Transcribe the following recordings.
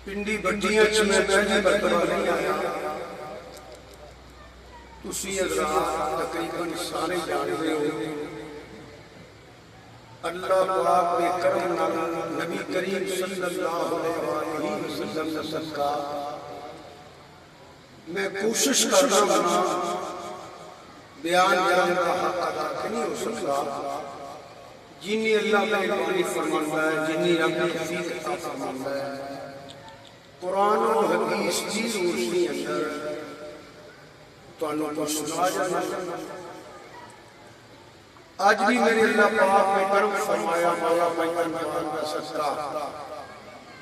پنڈی بٹیاں میں پہلی مرتبہ نہیں آیا، تسی حضرات تقریباً سارے جانتے ہو اللہ پاک کے کرم نال نبی کریم صلی اللہ علیہ وسلم کا میں کوشش کرنا بنا بیان جان کا حق ادا نہیں ہو سکتا جنی اللہ میں بانی فرماندا ہے جنی رب نے حفیظ عطا فرماندا ہے قرآن و حدیث کی روشنی اندر تانوں کو سنا جانا آج بھی میرے اللہ پاک نے کرم فرمایا مولا پیغمبر قرآن کا صدقہ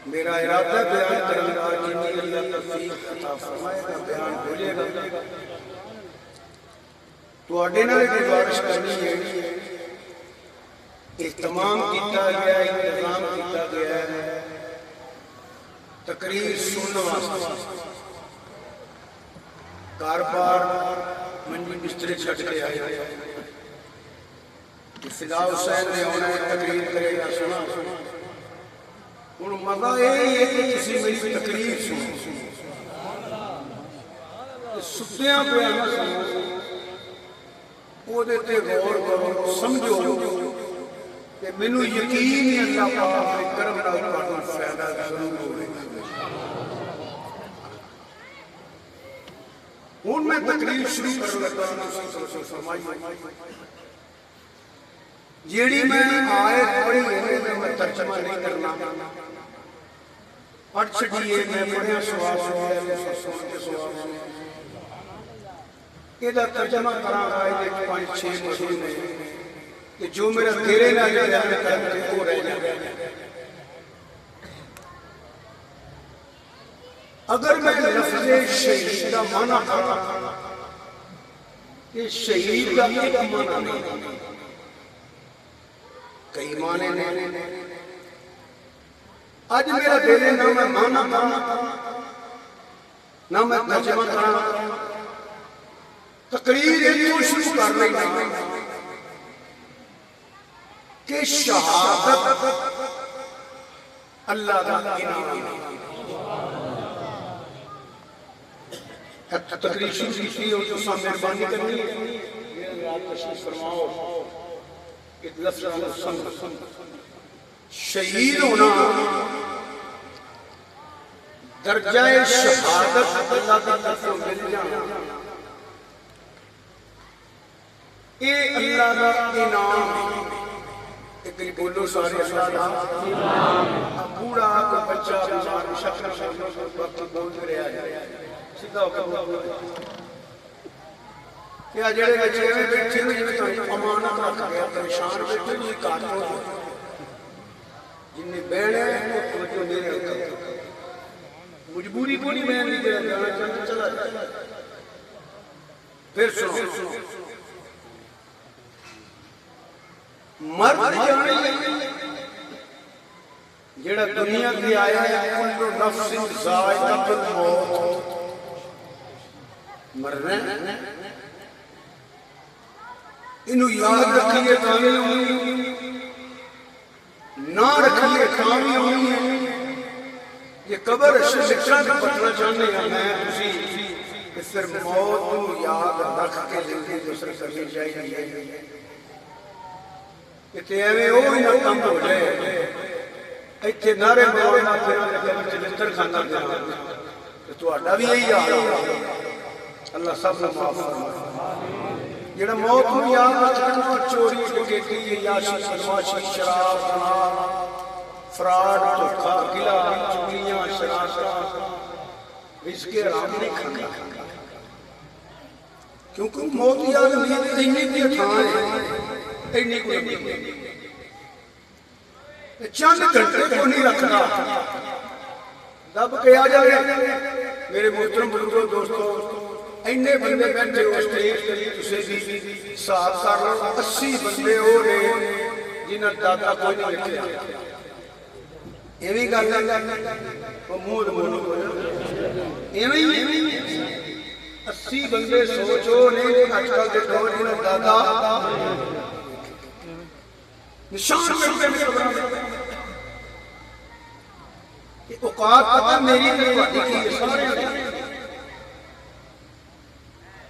میرا ارادہ بیان کرنے کا جنی اللہ توفیق عطا فرمائے گا بیان بولے گا تو آڈے نہ گزارش کرنی ہے اہتمام کیتا گیا ہے انتظام کیتا گیا ہے تقریر سننے واسطے کاربار منجی بسترے چھٹ کے آئے فدا حسین نے ہونا ہے تقریر کرے گا سنا انہوں مزہ یہ ہے کہ کسی میری تقریر سنو ستیاں پہ آنا سنو وہ دیتے غور کرو سمجھو کہ منو یقین ہے اللہ پاک نے کرم نہ پانا فائدہ ضرور ہوئے ہوں میں تقریر شروع کر لگا ہوں فرمائی جیڑی میں آیت پڑھی ہے میں ترجمہ نہیں کرنا پڑھ چھڑیے میں پڑھیا سوال سن کے سوال یہ ترجمہ کرا رہا ہے کہ 5-6 مہینے میں کہ جو میرا تیرے نہ جانے کا وہ رہ جائے اگر میں لفظ شہید کا معنی کرا کہ شہید کا ایک معنی نہیں کئی معنی نہیں آج میرا دل نہ میں معنی کرا نہ میں ترجمہ کرا تقریر ایک شروع کر رہی کہ شہادت اللہ کا انعام تقریر شروع کی اور جو سامنے مہربانی کرنی ہے آپ تشریف فرماؤ ایک لفظ شہید ہونا درجہ شہادت اللہ کی طرف مل جانا اے اللہ کا انعام ایک بولو سارے اللہ کا بوڑھا کا بچہ بیمار شخص وقت بول رہا ہے سیدھا ہو کر کیا جڑے بچے بیٹھے ہوئے امانت رکھ گیا پریشان بیٹھے ہوئے کاٹو جن نے بیڑے ہیں وہ توجہ نہیں رکھا مجبوری کو نہیں میں نہیں دے رہا جانا چلا جائے پھر سنو مرد جانے جڑا دنیا کی آیا ہے کل نفس ذائقۃ الموت مرنا انہوں یاد رکھیے کامیل ہونی نہ رکھیے کامیل ہونی یہ قبر شکرہ کا پتنا چاہنے ہیں میں اسی اس پر موت کو یاد رکھ کے زندگی دوسرے کرنی چاہیے کہ تیوے ہوئی نہ کم ہو جائے ایتھے نارے مولانا پھر چلتر کھانا دینا تو آڈا بھی یہی آرہا اللہ سب نے معاف فرمائے جڑا موت کو یاد رکھنا چوری ڈکیتی یاشی بدماشی شراب زنا فراڈ دھوکا گلا چگلیاں شرارتاں اس کے آرام نہیں کھانا کیونکہ موت یاد نہیں دینی تھی تھانے اینی کو نہیں چند گھنٹے کو نہیں رکھنا دب کے آ جائے میرے محترم بزرگوں دوستوں اینے بندے بیٹھے ہو اسٹیج اسے بھی ساتھ کر لو 80 بندے ہو رہے جنہاں دادا کوئی نہیں لکھے ایویں گل وہ منہ بولو ایویں 80 بندے سوچو نہیں اج کل دے دور جنہاں دادا نشان کرتے ہیں کہ اوقات پتہ میری نہیں کی سارے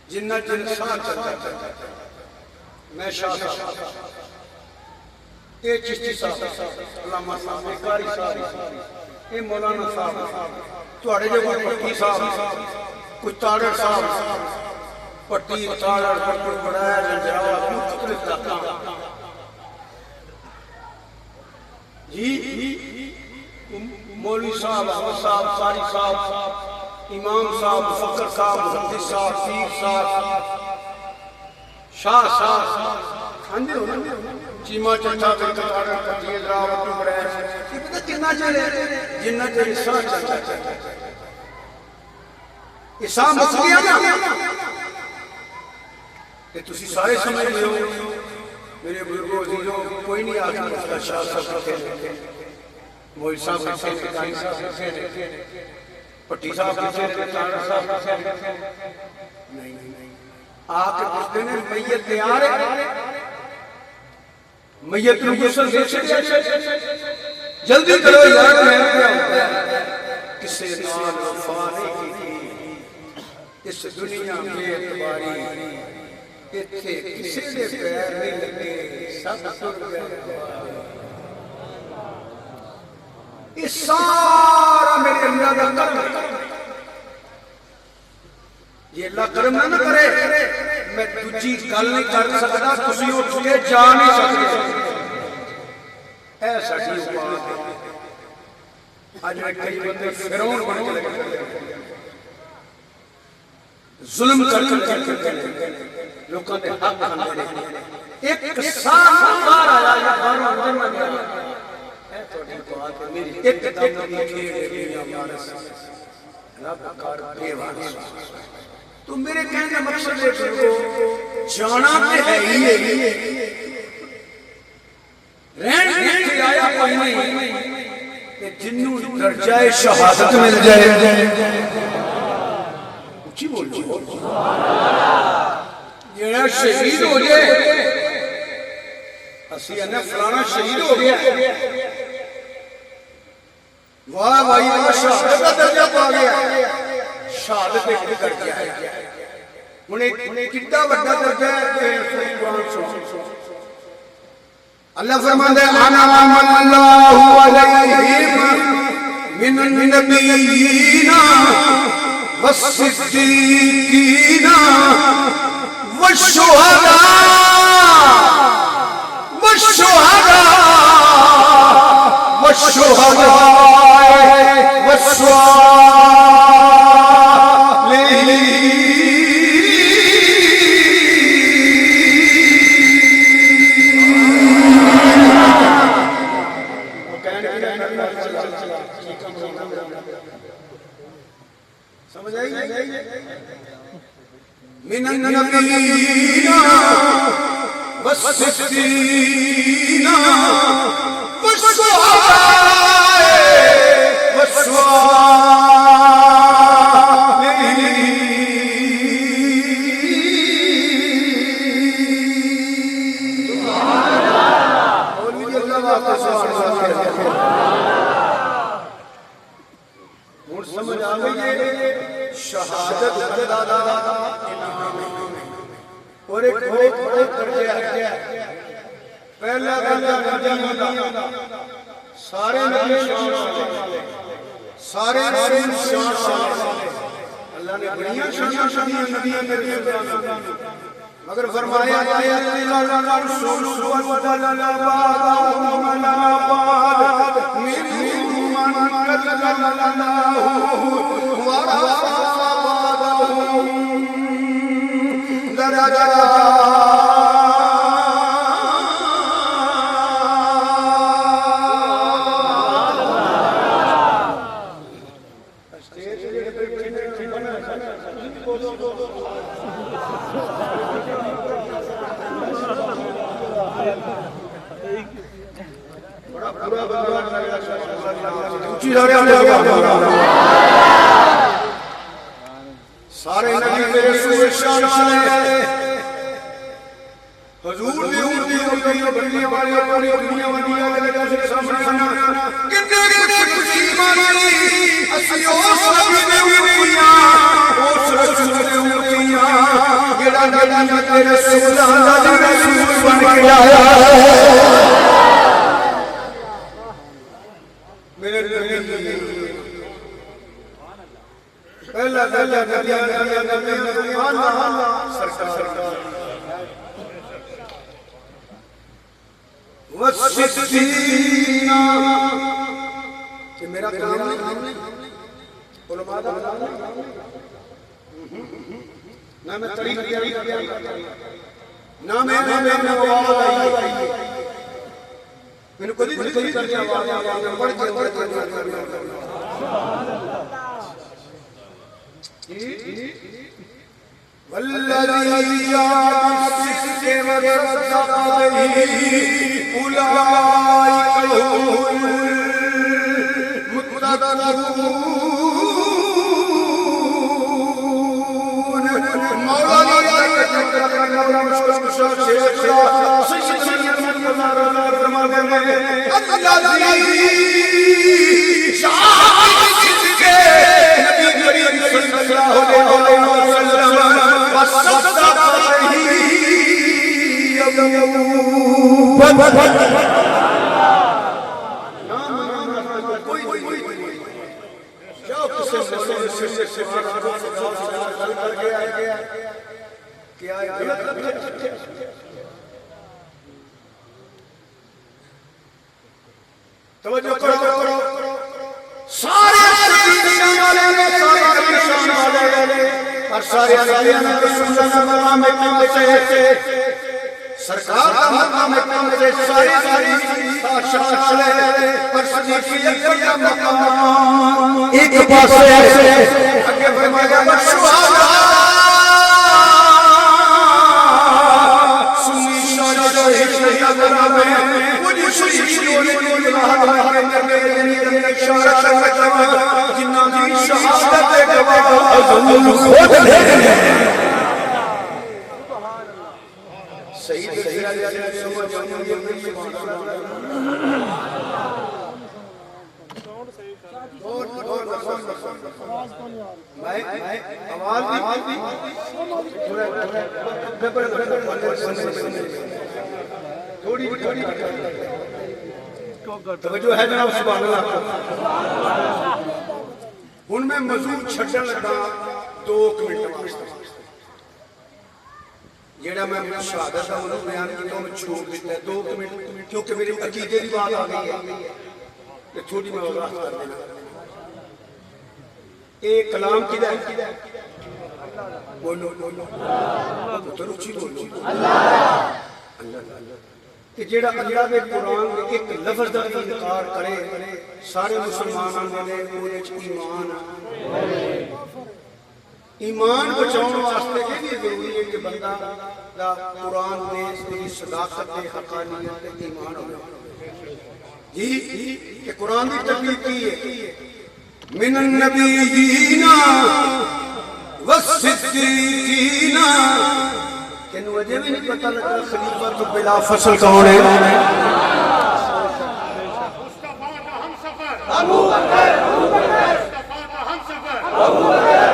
جنہ جن شاہ چلتا ہے میں شاہ صاحب اے چشتی صاحب علامہ صاحب قاری صاحب اے مولانا صاحب توڑے جو پٹی صاحب کوئی تاڑر صاحب پٹی تاڑر پٹر بڑھایا جنجراوہ مختلف داتا جی مولوی صاحب احمد صاحب ساری صاحب امام صاحب فقر صاحب محدث صاحب پیر صاحب شاہ صاحب چیمہ چچا کے تاڑر پٹی ادراوہ پٹر بڑھایا یہ پتہ کتنا چلے جنہ چلے ساں چلتا اساں مس گیا نا کہ تسی سارے سمجھ لے ہو میرے بزرگوں عزیزوں کوئی نہیں آج مفتہ شاہ صاحب کہتے ہیں موئی صاحب کہتے ہیں کتانی صاحب کہتے ہیں پٹی صاحب کہتے ہیں تاڑر صاحب کہتے ہیں نہیں آکے پوچھتے ہیں میت تیار ہے میت رو غسل دے سے جلدی کرو یار کیا ہوتا ہے کسے نال وفا نہیں کی اس دنیا میں اعتباری اتھے کسی نے پیر نہیں لگے سب سر گئے اس سارا میرے اللہ کا کرم یہ اللہ کرم نہ کرے میں تجھی گل نہیں کر سکتا تسی اٹھ کے جا نہیں سکتے ایسا ٹھیک بات ہے آج میں کئی بندے فرعون بن کے لگے ظلم کر لوگوں نے حق کھانے ایک سال بار آیا یا باروں دن میں گیا اے توڑی بات ہے میری ایک دم کی کھیڑے دنیا مارس رب کار بیوان تو میرے کہنے کا مقصد ہے کہ جانا پہ ہے ہی رہن کے آیا پہنے کہ جنوں درجہ شہادت مل جائے اچھی بول جو یہ شہید ہو جائے اسی انہیں فلانا شہید ہو گیا واہ بھائی واہ شہادت کا درجہ پا گیا شہادت ایک کر گیا ہے انہیں کتنا بڑا درجہ ہے اللہ فرماندے انا من اللہ علیہم من النبیین والصدیقین والشہداء من النبیین والصدیقین سمجھ آگئی شہادت اور ایک درجہ ہے پہلا درجہ سارے نبی سارے اللہ نے بڑیاں شانیاں نبیوں مگر فرمایا رسول سارے نبی میرے رسول شان ہے حضور نے اردی بڑھنے والی پوری دنیا ودیا لگا سے سامنے کتنے کچھ ایمانی اس نبی نے اردیاں اس رسول نے اردیاں گڑا گڑا میں رسول اللہ رسول بن کے آیا میرے پہلا درجہ نبی آنا سرکار والصدیقین کہ میرا کام نہیں علماء دا نہ میں طریق نہ میں آواز آئی میں نے کدی کر کے آواز آئی بڑھ کے والذی بالصدق وصدق به اولئک هم المتقون توجہ کرو سارے اور سارے مقام سرکار کا مقام ایک پاس آگے فرمایا توجہ ہے جناب سبحان اللہ ان میں مزور چھٹن لگا 2 منٹ واسطے جیڑا میں شہادت کا منو بیان کیتا میں چھوڑ دیتا ہے 2 منٹ کیونکہ میرے عقیدے کی بات آ گئی ہے کہ تھوڑی میں وضاحت کر دینا ایک کلام کی ہے بولو پتر اچھی بولو اللہ کہ جیڑا اللہ کے قرآن میں ایک لفظ کا انکار کرے سارے مسلمانوں نے پورے ایمان بچاؤں واسطے یہ ضروری ہے کہ بندہ قرآن میں اس کی صداقت حقانیت ایمان ہو جی کہ قرآن کی تکلیف کی ہے من النبیین والصدیقین کہ وجہ بھی نہیں پتہ لگا خلیفہ تو بلا فصل کون ہے مصطفیٰ کا ہم سفر ابو بکر مصطفیٰ کا ہم سفر ابو بکر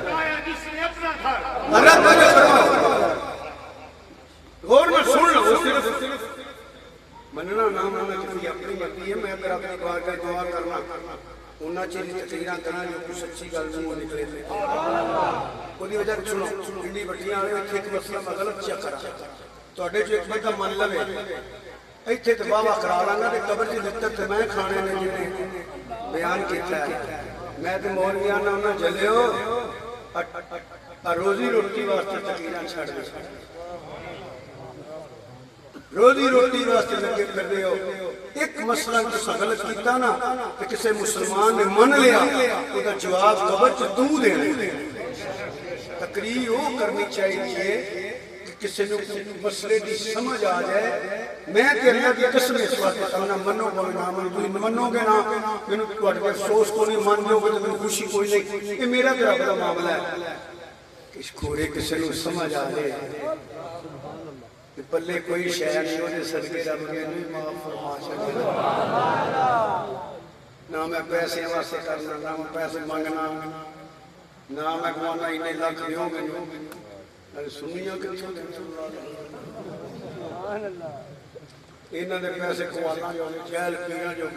لایا جس نے اپنا گھر اللہ تعالیٰ غور میں سن لو صرف مننا نہ مننا کسی اپنی مرضی ہے میں اگر اپنی بار کا دعا کرنا انہاں چیزیں تقریراں کرنا جو کچھ سچی گل نہیں نکلے کوئی وجہ سنو انڈی بٹیاں والے ایک مسئلہ میں غلط چیک کرا تواڈے جو ایک بندہ من لوے ایتھے تے بابا کرا لاں تے قبر دی لطت تے میں کھانے نے جنے بیان کیتا ہے میں تے مولویاں نال نہ جلیو روزی روٹی واسطے تقریراں چھڑ دے روزی روٹی واسطے لگے پھر دے ہو ایک مسئلہ تساں غلط کیتا نا کہ کسی مسلمان نے من لیا او دا جواب قبر چ تو دینا تقریر وہ کرنی چاہیے کہ کسی نے مسئلے کی سمجھ آ جائے میں تے اللہ کی قسم اس واسطے کرنا منو گے نہ منو گے نہ مینوں تواڈے افسوس کو نہیں مان لو گے تے مینوں خوشی کوئی نہیں یہ میرا تے رب دا معاملہ ہے اس کھوڑے کسی نے سمجھ آ جائے پلے کوئی شے نہیں ہونے صدقے رب کے نہیں معاف فرما چھڑے نہ میں پیسے واسطے کرنا نہ میں پیسے مانگنا نہ میں کہنا انہیں لاکھ دیو مینوں ارے سنیاں کہ انہاں دے پیسے کوالاں جو جیل پیراں جو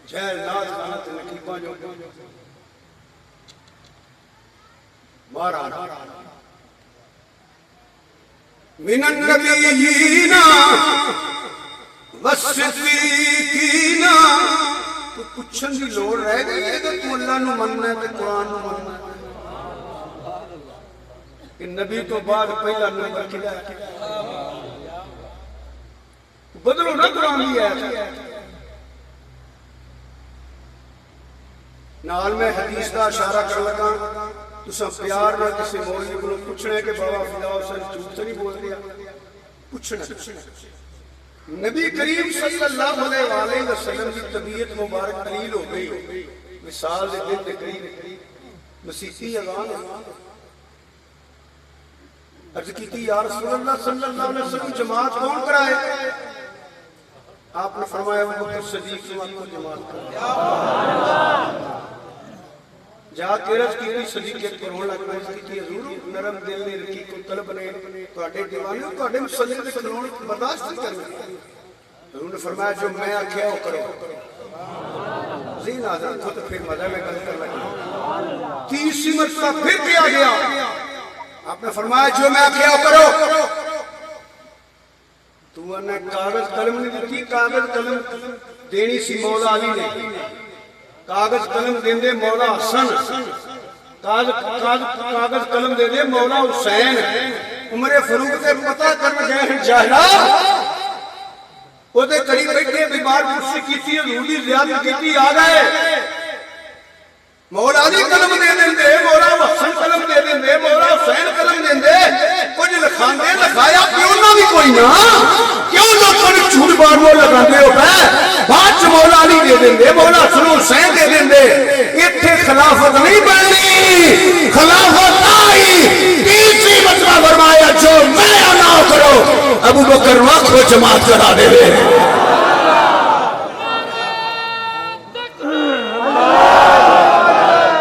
جیل ناز خانہ تے نقیباں جو مہارانا من النبیین والصدیقین تو پوچھن دی لوڑ رہ گئی ہے کہ تو اللہ نو مننا ہے تے قرآن نو مننا ہے کہ نبی تو بعد پہلا نمبر کیا ہے بدلو نہ قرآن دی ہے نال میں حدیث کا اشارہ کر لگا تو سب پیار نہ کسی مولوی کو پوچھنا ہے کہ بابا فدا حسین جھوٹ سے نہیں بول دیا پوچھنا نبی کریم صلی اللہ علیہ وسلم کی طبیعت مبارک قلیل ہو گئی مثال دے دن دے قریب مسیحی اذان عرض کی تھی یا رسول اللہ صلی اللہ علیہ وسلم جماعت کون کرائے آپ نے فرمایا ابو بکر صدیق کو جماعت کرائے جہاں کیرج کی تھی صدیقیت پر ہونے لگا اس کی تھی حضور نرم دل نے رقیق القلب نے توڑے دیوانے توڑے مسلم دے کھلون برداشت نہیں کرنے حضور نے فرمایا جو میں آکھیا ہو کرو زین آزاد کو تو پھر مدہ میں گل کر لگا تیسری مرتبہ پھر کیا گیا آپ نے فرمایا جو میں آکھیا ہو کرو تو انہیں کاغذ قلم نہیں دیتی کاغذ قلم دینی سی مولا علی نے کاغذ قلم دیں دے مولا حسن کاغذ قلم دے دے مولا حسین عمر فاروق تے پتہ کرنے گئے ہیں جاہلا وہ دے قریب بیٹھے بیمار کرسی کی تھی حضور دی زیادت کی تھی آ گئے مولا علی قلم دے دیں دے مولا حسن قلم دے دیں دے مولا حسین قلم دیں دے کچھ لکھان دے لکھایا کیوں نہ بھی کوئی نہ کیوں لوگوں نے جھوٹ باروں لگان دے ہوتا ہے بعد سے مولا علی دے دیں دے مولا حسن حسین دے دیں دے اتھے خلافت نہیں بننی خلافت آئی تیسری مطلب فرمایا جو میں نہ کرو ابو بکر وقت کو جماعت کرا دے دے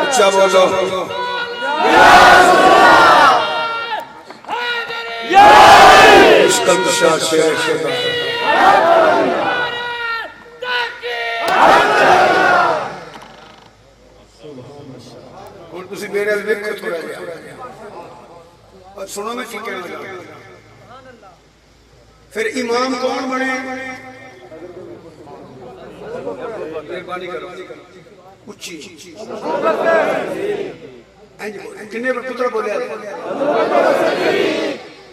اچھا بولو اس کم شاہ شیر شدہ اور تسی میرے الویک کو تھوڑا گیا اور سنو میں ٹھیک ہے پھر امام کون بنے مہربانی کرو اچھی کنے پر پتر بولے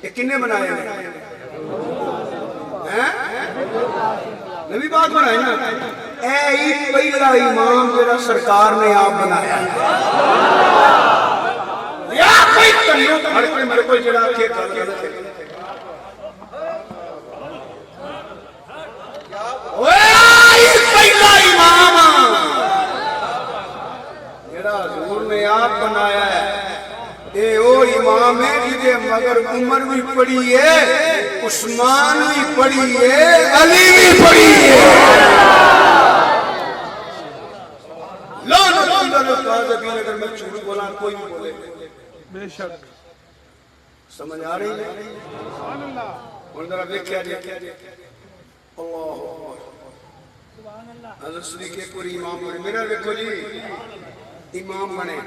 یہ کنے بنائے نبی بات بنائے نا اے پہلا امام جیرا سرکار نے آپ بنایا یا کوئی کنیوں ہڑکے میرے کوئی جڑا کھے کھال گیا پہلا امام جڑا حضور نے آپ بنایا ہے اے او امام ہے جدے مگر عمر بھی پڑی ہے عثمان بھی پڑی ہے علی بھی پڑی ہے لعنت اللہ القاذبین اگر میں جھوٹ بولا کوئی بھی بولے بے شک سمجھ آ رہی ہے سبحان اللہ اور ذرا دیکھیا جائے اللہ حضرت صدیق پوری امام بنے میرا دیکھو جی امام بنے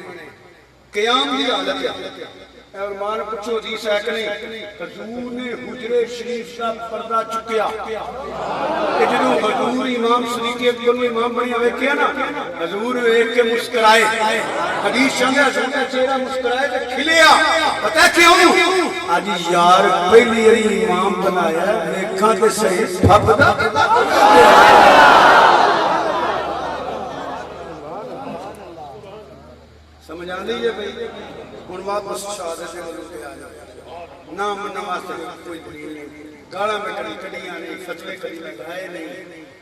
قیام دی حالت ہے اور مان پوچھو حدیث ہے کہ نہیں حضور نے حجرے شریف کا پردہ چکیا کہ جنہوں حضور امام صدیق اکبر امام بنی ہوئے کیا نا حضور ایک کے مسکرائے حدیث چاہتے حضور کا چہرہ مسکرائے تو کھلیا پتہ کیوں آج یار پہلی علی امام بنایا دیکھاں کہ صحیح پھپ دا سمجھ آن لیجئے بھئی ان واپس شہادت سے حضور پہ آ جائے نام نماز سے کوئی دلیل نہیں گاڑا میں کڑی کڑیاں نہیں فتوے کڑی لگائے نہیں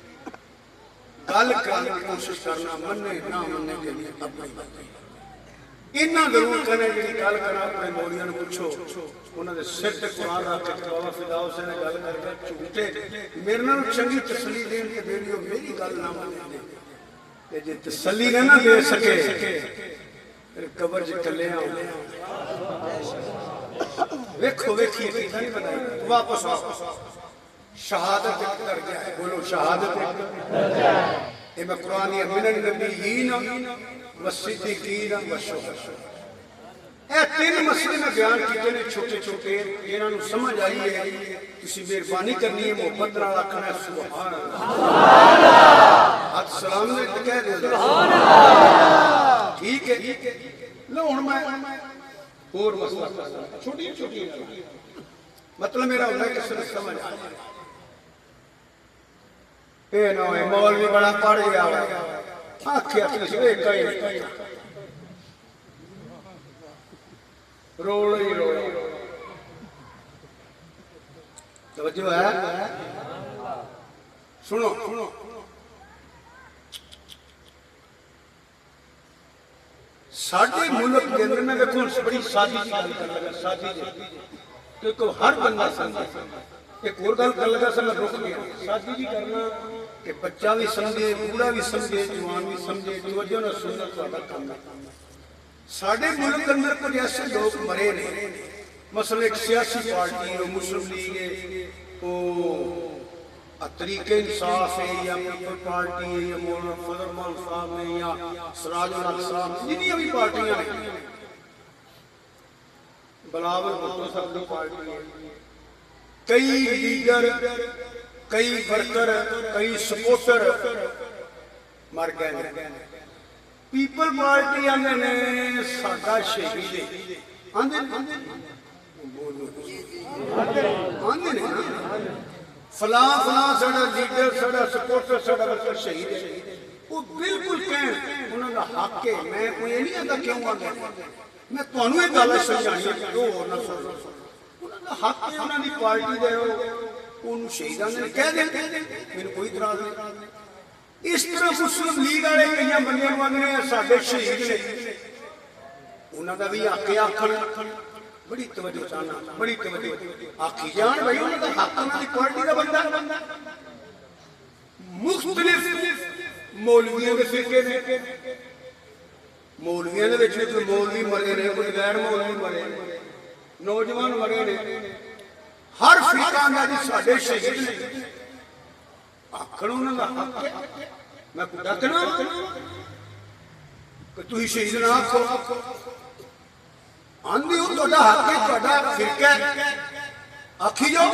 گل کرنے کی کوشش کرنا مننے نہ مننے کے لیے اپنی بات انہاں ضرور کرنے کے لیے گل کرنا اپنے مولیاں نے پوچھو انہوں نے سر تے قرآن رکھ کے بابا فدا حسین نے گل کر کے جھوٹے میرے نال چنگی تسلی دین کے بیلیو میری گل نہ مننے جے تسلی نہ دے سکے قبر جی کلے ویکھو ویکھی کیتا نہیں بنائی واپس شہادت کر گیا ہے بولو شہادت اے میں قرآن من النبیین والصدیقین والشہداء ਇਹ ਤਿੰਨ ਮਸਲੇ ਮੈਂ ਬਿਆਨ ਕੀਤੇ ਨੇ ਛੋਟੇ ਛੋਟੇ, ਇਹਨਾਂ ਨੂੰ ਸਮਝ ਆਈ ਹੈ, ਤੁਸੀਂ ਮਿਹਰਬਾਨੀ ਕਰਨੀ ਹੈ, ਮੁਹੱਬਤ ਨਾਲ ਆਖਣਾ ਹੈ ਸੁਭਾਨ ਅੱਲਾਹ। ਹੱਥ ਸਲਾਮ ਨੇ ਤੇ ਕਹਿ ਦਿਓ ਸੁਭਾਨ ਅੱਲਾਹ। ਠੀਕ ਹੈ। ਲਓ ਹੁਣ ਮੈਂ ਹੋਰ ਮਸਲਾ ਛੋਟੀਆਂ ਛੋਟੀਆਂ مطلب میرا ہوتا ہے کہ صرف سمجھ آ جائے اے نو ہے مولوی بڑا پڑھ گیا آنکھیں اپنے سے کئی نہیں روڑ ہی روڑ توجہ ہے سنو ساڑھے ملک کے اندر میں دیکھوں بڑی سادی جی گل کر لگا سادی جی کیونکہ ہر بندہ سمجھے ایک اور گل کر لگا سا میں رک گیا سادی جی کرنا کہ بچہ بھی سمجھے بوڑھا بھی سمجھے جوان بھی سمجھے توجہ نہ سننا تھوڑا کام ہے ساڑھے ملک کے اندر کوئی ایسے لوگ مرے نہیں مثلا ایک سیاسی پارٹی ہے مسلم لیگ ہے وہ طریق انصاف ہے یا پیپل پارٹی ہے یا مولانا فضل الرحمان صاحب ہے یا سراج الحق صاحب جنہیں ابھی پارٹیاں ہیں بلاول بھٹو صاحب کی پارٹی ہے کئی لیڈر کئی ورکر کئی سپورٹر مر گئے پیپل پارٹی آندے نے ساڈا شہید ہے آندے نے فلاں فلاں ساڈا لیڈر ساڈا سپورٹر ساڈا ورکر شہید ہے وہ بالکل کہن انہاں دا حق ہے میں کوئی نہیں آندا کیوں آندا میں تانوں یہ گل سمجھانی ہے کہ وہ نہ سمجھو انہاں دا حق ہے انہاں دی پارٹی دے انہوں شہیداں نے کہہ دے میرے کوئی اعتراض نہیں اس طرح مسلم لیگ والے کئی بندے آندے ہیں ساڈے شہید نے انہاں دا بھی حق ہے آکھن بڑی توجہ چاہنا بڑی توجہ آکھی جان بھائی انہاں دا حق انہاں دی پارٹی دا بندہ مختلف مولویوں کے فرقے نے مولویوں نے کوئی مولوی مرے نے کوئی غیر مولوی مرے نوجوان مرے نے ہر فرقہ میں جی ساڈے شہید نے آکھن انہاں دا حق ہے میں کوئی ڈکنا کہ تسی شہید نہ آکھو آندھی ہوں تہاڈا حق ہے تہاڈا فرقہ ہے آکھی جاؤ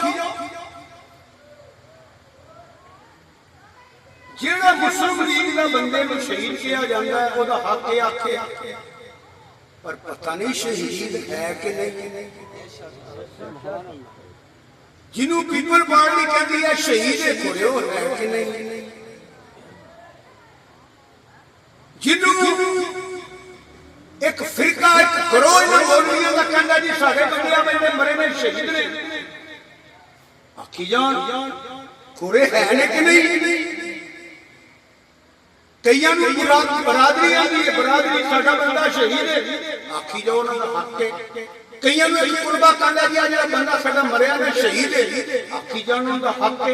جیڑا مسلم لیگ دا بندے کو شہید کیا جاتا ہے وہ دا حق ہے آکھے پر پتہ نہیں شہید ہے کہ نہیں جنہوں پیپل پارٹی کہتی ہے شہید ہے وہ ہے کہ نہیں جنہوں ایک فرقہ ایک گروہ مولویوں کا کہنا جی سارے بندے بندے مرے میں شہید نے آکھی جان کورے ہے کہ نہیں کئیاں نو برادری آندی ہے برادری ساڈا بندہ شہید ہے آکھی جاؤ انہاں دا حق ہے کئیاں نو ایک قربا کہندا جی جڑا بندہ ساڈا مریا ہے شہید ہے آکھی جاؤ انہاں دا حق ہے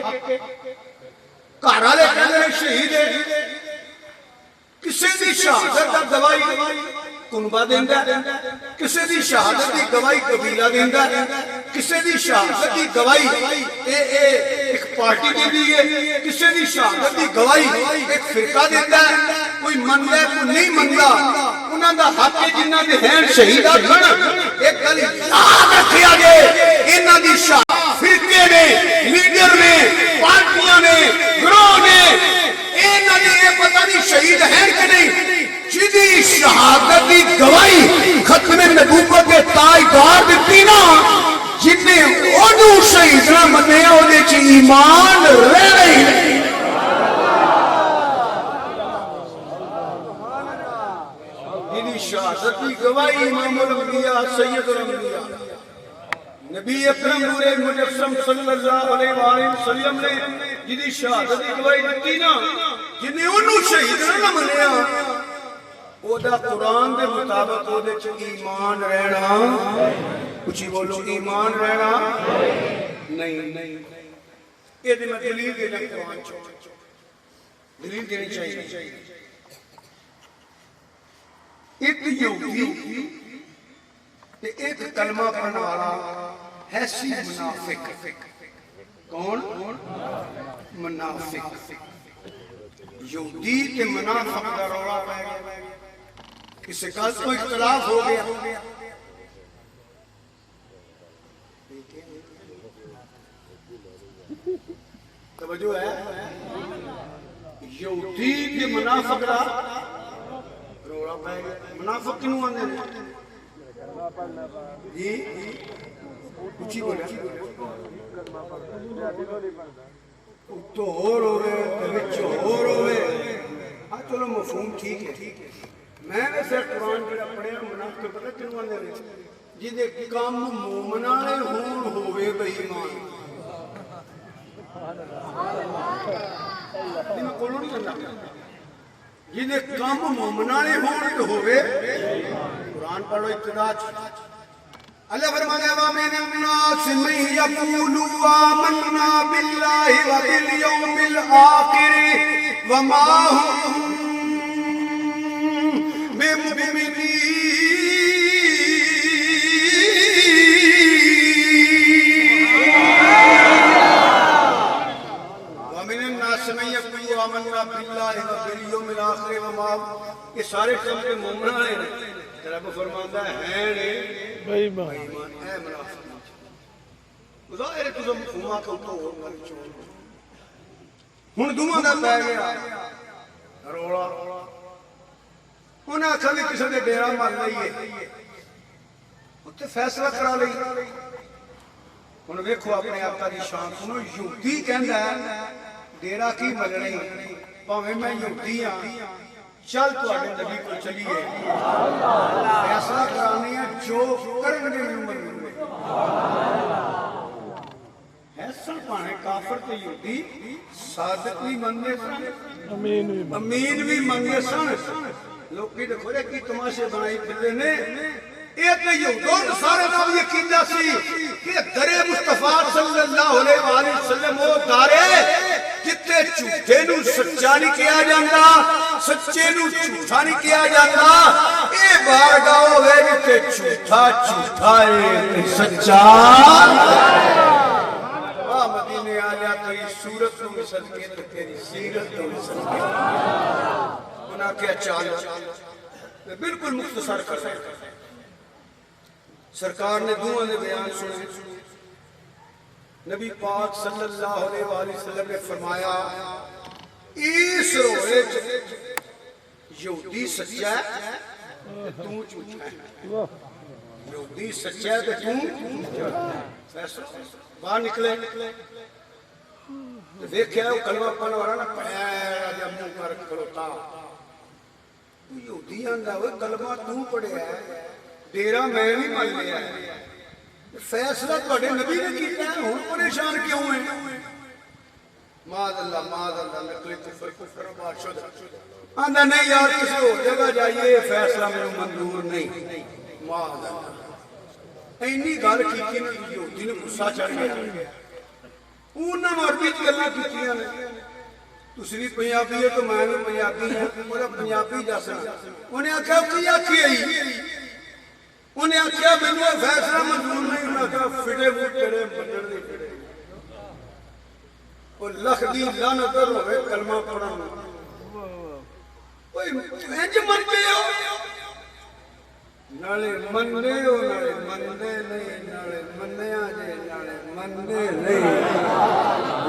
گھر والے کہندے نے شہید ہے کسے دی شہادت دا گواہی کنبہ دیندا ہے کسے دی شہادت دی گواہی قبیلہ دیندا ہے کسے دی شہادت دی گواہی ایک پارٹی دیندی ہے کسے دی شہادت دی گواہی ایک فرقہ دیندا ہے کوئی مندا ہے کوئی نہیں مندا انہاں دا حق ہے جنہاں دے ہیں شہید آکھن ایک گل یاد رکھیا جے انہاں دی شہادت فرقے نے لیڈر نے پارٹیاں نے گروہ نے انہاں دی یہ پتہ نہیں شہید ہیں کہ نہیں جدی شہادت دی گواہی ختم نبوت کے تاجدار دیتی نا جتنے اونوں شہید نہ منے اودے چ ایمان رہ رہی نہیں جدی شہادت دی گواہی امام الانبیاء سید الانبیاء نبی اکرم نور مجسم صلی اللہ علیہ وآلہ وسلم نے جدی شہادت دی گواہی دیتی نا جتنے اونوں شہید نہ منے او دا قرآن دے مطابق او دے چ ایمان رہنا کچھ بولو ایمان رہنا نہیں یہ دے میں دلیل دینا قرآن چاہتا دلیل دینی چاہیے ایک یہودی ایک کلمہ پڑھنے والا ایسی منافق کون منافق یہودی تے منافق دا رولا پہ گیا کسی کل تو اختلاف ہو گیا توجہ ہے یہودی کے منافق دا روڑا پائے گا منافق کنوں آنے جی کچھ ہی بولے تو اور ہوئے بچے اور ہوئے ہاں چلو مفہوم ٹھیک ہے میں نے سے قرآن جڑا پڑھے منافق پتہ کنوں آنے جدے کام مومنانے ہون ہوئے بے ایمان میں کولوں نہیں کرنا جدے کام مومنانے ہون ہوئے قرآن پڑھو ابتدا اللہ فرمانے وَمِنَ النَّاسِ مَن يَقُولُ آمَنَّا بِاللَّهِ وَبِالْيَوْمِ الْآخِرِ وَمَا هُمْ بِمُؤْمِنِينَ آمنا باللہ وبالیوم الآخر وما یہ سارے کم کے مومنہ ہیں رب فرماتا ہے بے ایمان اے منافق ظاہر ہے تجھے مفہومہ کا تو اور مر چھوڑ ہن دوواں دا پے گیا روڑا انہاں آکھا بھی کسے دے ڈیرا مار لئیے اتنے فیصلہ کرا لئی ہن ویکھو اپنے آقا دی شان سنو یہودی کہندا ہے ڈیرا کی ملنی پاویں میں یہودی ہاں چل تواڈے نبی کو چلیے فیصلہ کرانے ہیں جو کرن گے میں منوں ایسا پانے کافر تے یہودی صادق بھی منگے سن امین بھی منگے سن لوکی دیکھو رے کی تماشے بنائی پھرے نے ایک یہودوں سارے نام یہ کیتا سی کہ درے مصطفیٰ صلی اللہ علیہ وآلہ وسلم وہ دارے جتے جھوٹے نو سچا نہیں کیا جاندہ سچے نو جھوٹا نہیں کیا جاندہ اے بارگاہ ہوئے جتے جھوٹا جھوٹا ہے سچا مدینے آلیا تیری صورت تو مثل کے تو تیری سیرت تو مثل کے انہاں کیا چالا بالکل مختصر کر رہے سرکار نے دعا نے بیان سنے نبی پاک صلی اللہ علیہ وآلہ وسلم نے فرمایا اس روئے یہودی سچا ہے تو جھوٹا ہے یہودی سچا ہے تو فیصلہ باہر نکلے دیکھیں وہ کلمہ پڑھنے والا نا پیرا جب منہ پر کھلوتا یہودی آندہ وہ کلمہ تو پڑھے ہے ڈیرا میں بھی مل گیا ہے فیصلہ تواڈے نبی نے کیتا ہے ہن پریشان کیوں ہیں معاذ اللہ نقلی کفر بادشاہ آندا نہیں یار کسی اور جگہ جائیے فیصلہ میرے منظور نہیں معاذ اللہ اینی گل کیتی نے یہودی نے غصہ چڑھ گیا انہاں عربی وچ گلاں کیتیاں نے تسی بھی پنجابی ہے تو میں بھی پنجابی ہوں میرا پنجابی دسنا انہیں آکھیا کی آکھی آئی انہیں آکھیا مینوں فیصلہ منظور نہیں انہاں کہا فٹے منہ تیرے بنن دے فٹے او لکھ دی لعنت ہوے کلمہ پڑھن اوئے انج منتے ہو نالے مننے ہو نالے مندے نہیں نالے منیا جے نالے مندے نہیں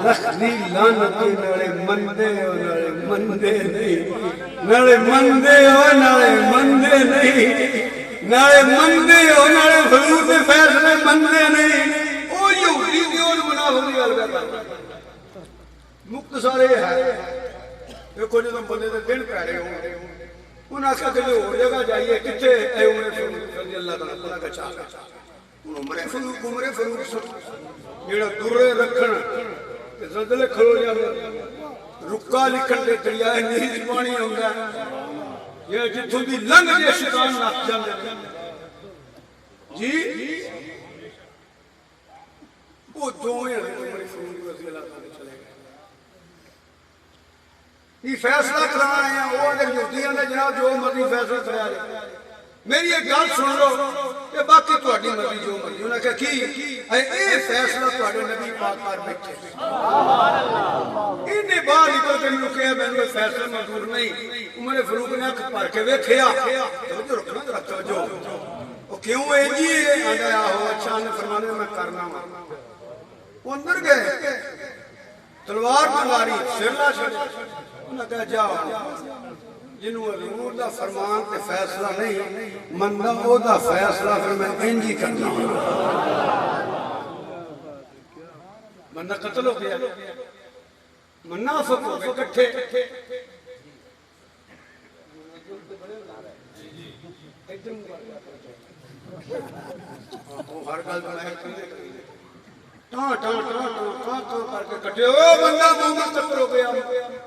لکھ دی لعنت نالے مندے ہو نالے مندے نہیں نالے مندے ہو نالے مندے نہیں نالے مندے ہو نالے حضور دے فیصلے مندے نہیں او یہودی دی اور منافق دی گل کردا مختصر یہ ہے دیکھو جدوں بندے دے دن پیڑے ہون انہاں آکھیا کہ اور جگہ جائیے کتے اے عمر فاروق رضی اللہ تعالی کا چاہ عمر فاروق جڑا درے رکھن تے زلزلے کھلو جاندے رکا لکھن تے دریائے نیل پانی ہوندا یہ جتھوں دی لنگ دے شیطان نس جاندے جی وہ دوویں عمر فاروق رضی اللہ تعالی چلے گئے یہ فیصلہ کرا رہے ہیں وہ اگر یہودیاں نے جناب جو مرضی فیصلہ کرا رہے میری ایک گل سن لو کہ باقی تہاڈی مرضی جو مرضی انہاں کہا کی اے فیصلہ تہاڈے نبی پاک کر بیٹھے سبحان اللہ انہیں باہر نکل کے مینوں کہا مینوں فیصلہ منظور نہیں عمر فاروق نے اکھ بھر کے ویکھیا توجہ رکھنا توجہ او کیوں اے جی آندا ہو اچھا نے فرمانے میں کرنا وہ اندر گئے تلوار ماری سرلا چھڑیا انہاں کہا جاؤ جنہوں حضور دا فرمان تے فیصلہ نہیں مندا او دا فیصلہ پھر میں انجی کرنا مندا قتل ہو گیا منافق ہو گئے کٹھے ہر گل بنائے ٹاں ٹاں ٹاں ٹاں ٹاں کر کے کٹے او بندہ مومن قتل ہو گیا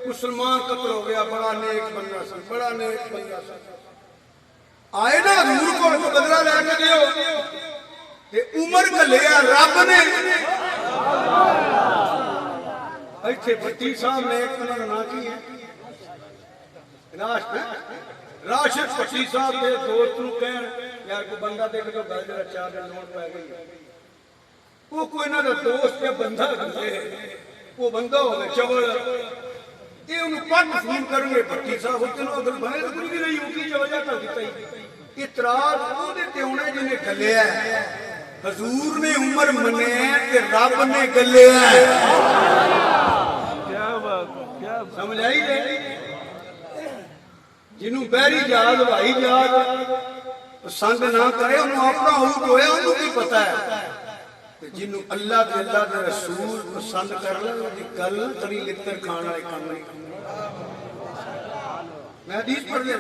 مسلمان قتل ہو گیا بڑا نیک بندہ سی بڑا نیک بندہ سی آئے نا حضور کو بدلہ لے کے دیو تے عمر کا لیا رب نے ایتھے بھٹی صاحب نے ایک بندہ نا کی ہے راشد بھٹی صاحب دے دوست نو کہن یار کو بندہ دیکھ جو گل جڑا 4 دن نوٹ پے گئی وہ کوئی نہ دوست یا بندہ گزرے وہ بندہ ہو گئے چوڑ یہ انہوں پٹ فون کریں گے بھٹی صاحب ہوتے ہیں اگر بنے تو کوئی بھی نہیں ہوگی جو وجہ کر دیتا ہی اطراز وہ دیتے ہونے جنہیں گلے ہے حضور نے عمر منے کہ رب نے گلے ہے سمجھ آئی لے جنہوں بحری جہاز ہوائی جہاز پسند نہ کرے انہوں اپنا ہوٹ ہویا انہوں بھی پتا ہے جنہوں اللہ دے رسول پسند کر لیں وہ گل تری لکتر کھانا ہے کام نہیں میں حدیث پڑھ لیا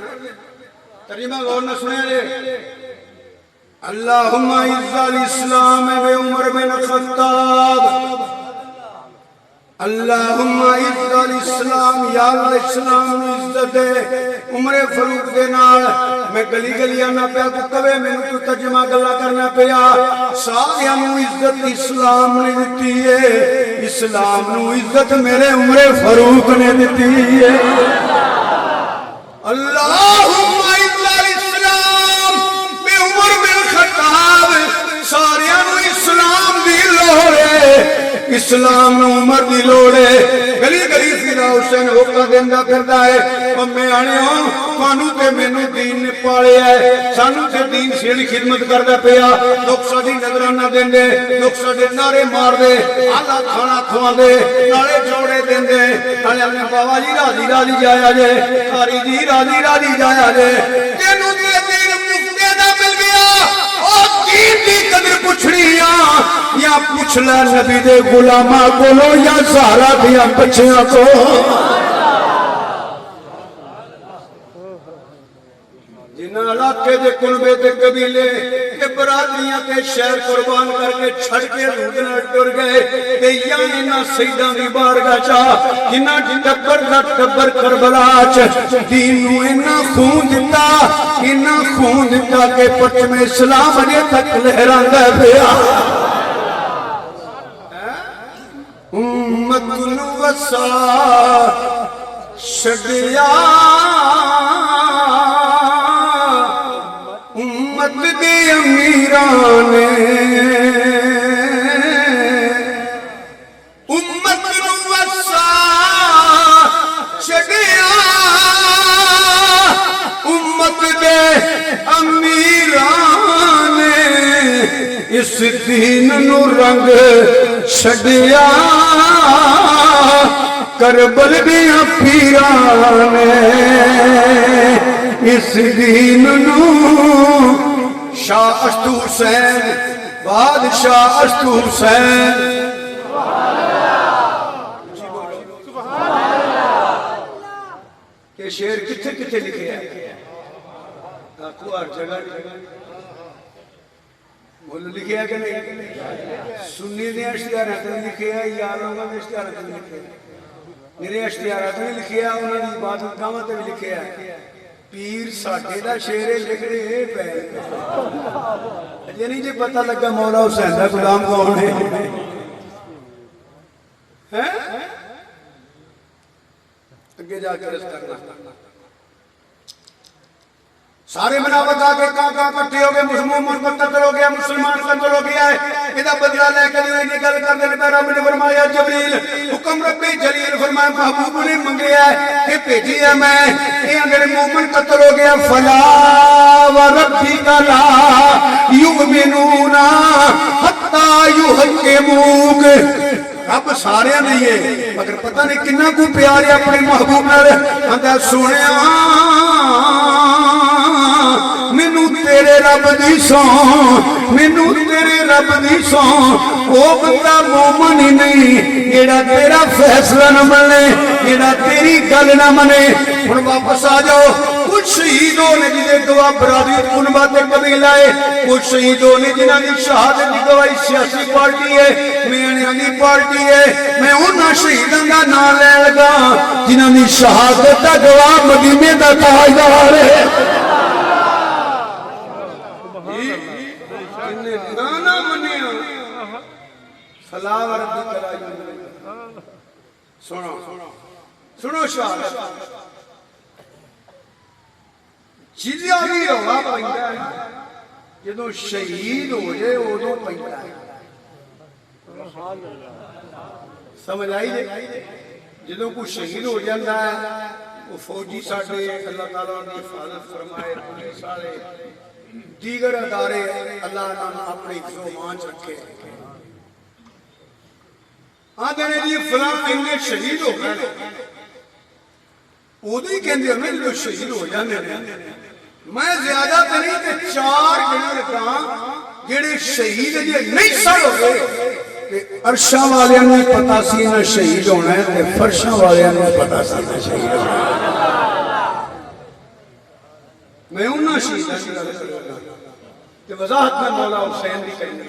ترجمہ غور نہ سنے لے اللہم اعز الاسلام بے عمر بن الخطاب اللہم اعز الاسلام یا اللہ اسلام نو عزت دے عمر فاروق دے نال میں گلی گلی آنا پیا تو کبے میں تو ترجمہ گلا کرنا پیا سارے نو عزت اسلام نے دیتی ہے اسلام نو عزت میرے عمر فاروق نے دیتی ہے اللہم اعز الاسلام بے عمر بن الخطاب سارے نو اسلام دی لوڑے اسلام عمر دی لوڑے گلی گلی فیرا حسین ہوکا دیندہ کردا ہے اور میں آنے ہوں کانو تے میں نو دین نے پاڑے ہے سانو تے دین سیڑی خدمت کردہ پیا لوگ ساڑی نظرانہ دیندے لوگ ساڑی نارے مار دے آلہ کھانا کھوا دے نارے جوڑے دیندے نارے اپنے بابا جی راضی راضی جایا جے کاری جی راضی راضی جایا جے تینو تے دین مکتے دا مل گیا اور دین دی قدر پچھڑیاں یا پوچھ لے نبی دے غلامہ کولو یا سارا دیا بچیاں کو جنہ علاقے دے کنبے دے قبیلے کے برادریاں کے شہر قربان کر کے چھڑ کے روڈنا ٹر گئے تے یا انہاں سیداں دی بارگاہ چا جنہ ٹبر دا ٹبر کربلا چ دین نو انہاں خون دتا کہ پرچم اسلام اجے تک لہراندا پیا امت نو وسا چھڈیا امت دے امیران نے امت نو وسا چھڈیا امت دے امیران نے اس دین نو رنگ چھڈیا کربل دیا پیران نے اس دین نو شاہ اشتو حسین بادشاہ اشتو حسین یہ شعر کتھے کتھے لکھے ہیں آکو ہر جگہ بولو لکھے ہے کہ نہیں سنی نے اشتہارات میں لکھے ہے یا لوگوں نے اشتہارات میں لکھے ہے میرے اشتہارات میں لکھے ہے انہوں نے عبادت قامت میں لکھے ہے پیر ساٹھے دا شعر لکھ رہے پہ یہ نہیں جی پتہ لگا مولا حسین دا غلام کون ہے اگے جا کے رس کرنا سارے منافق آ کے کہاں کٹھے ہو گئے مسلمان کو قتل ہو گیا مسلمان قتل ہو گیا ہے ادھا بدلہ لے کے لیے نکل کر دینے پہ رب نے فرمایا جبریل حکم ربی جلیل فرمایا محبوب نے منگیا ہے کہ پیجی ہے میں یہ اگر مومن قتل ہو گیا فلا وربک لا یؤمنون حتی یحکموک رب سارے نہیں ہے مگر پتہ نہیں کنا کو پیار ہے اپنے محبوب نال آندا سونیا مینوں تیرے رب دی سو مینوں تیرے رب دی سو او بندہ مومن ہی نہیں جیڑا تیرا فیصلہ نہ منے جیڑا تیری گل نہ منے ہن واپس آ جاؤ کچھ شہیدوں نے جنہیں دعا برادری کنبہ تے قبیلہ ہے کچھ شہیدوں نے جنہاں دی شہادت دی گواہی سیاسی پارٹی ہے میاں دی پارٹی ہے میں انہاں شہیداں دا نام لے لگا جنہاں دی شہادت دا گواہ مدینے دا تاجدار ہے نانا منیا فلا ورد کلائی سنو شہادت جدی آگی رولا پہنتا ہے جدو شہید ہو جائے ادو پہنتا ہے سمجھ آئی جائے جدو کوئی شہید ہو جاتا ہے وہ فوجی ساڑھے اللہ تعالیٰ نے حفاظت فرمائے پولیس والے دیگر ادارے اللہ نے اپنے زومان رکھے آدھے نے جی فلاں انہیں شہید ہو گئے ادو ہی کہندے ہمیں جو شہید ہو جانے میں زیادہ تو نہیں کہ 4 جنے لگا جڑے شہید جے نہیں سڑ ہو گئے عرشاں والے نے پتا سی نہ شہید ہونا ہے تے فرشاں والے نے پتا سی نہ شہید ہونا ہے میں انہاں شہیداں دی گل کردا کہ وضاحت میں مولا حسین دی کرنی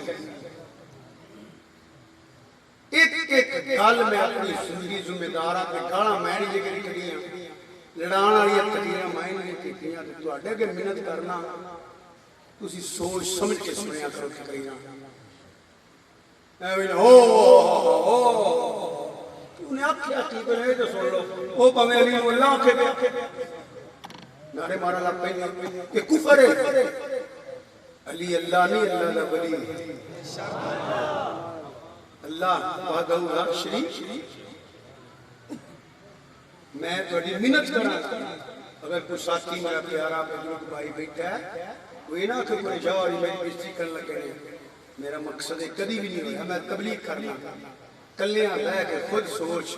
ایک گل میں اپنی زندگی ذمہ داراں تے گالاں میں نہیں ذکر کریاں لڑان والی تقریراں میں نہیں کیتیاں تے تواڈے اگے محنت کرنا تسی سوچ سمجھ کے سنیا کرو تقریراں ایویں او تو نے آکھیا کی کوئی تے سن لو او بھویں علی اللہ آکھے تے نعرے مارا لگ پے کہ کفر ہے علی اللہ نہیں اللہ دا ولی اللہ وحدہ لا شریک میں تھوڑی منت کرنا اگر کوئی ساتھی میرا پیارا بزرگ بھائی بیٹھا ہے وہ نہ کہ کوئی جواری میری بےزتی کرنے لگے میرا مقصد کبھی بھی نہیں ہویا میں تبلیغ کرنا کلیاں رہ کے خود سوچ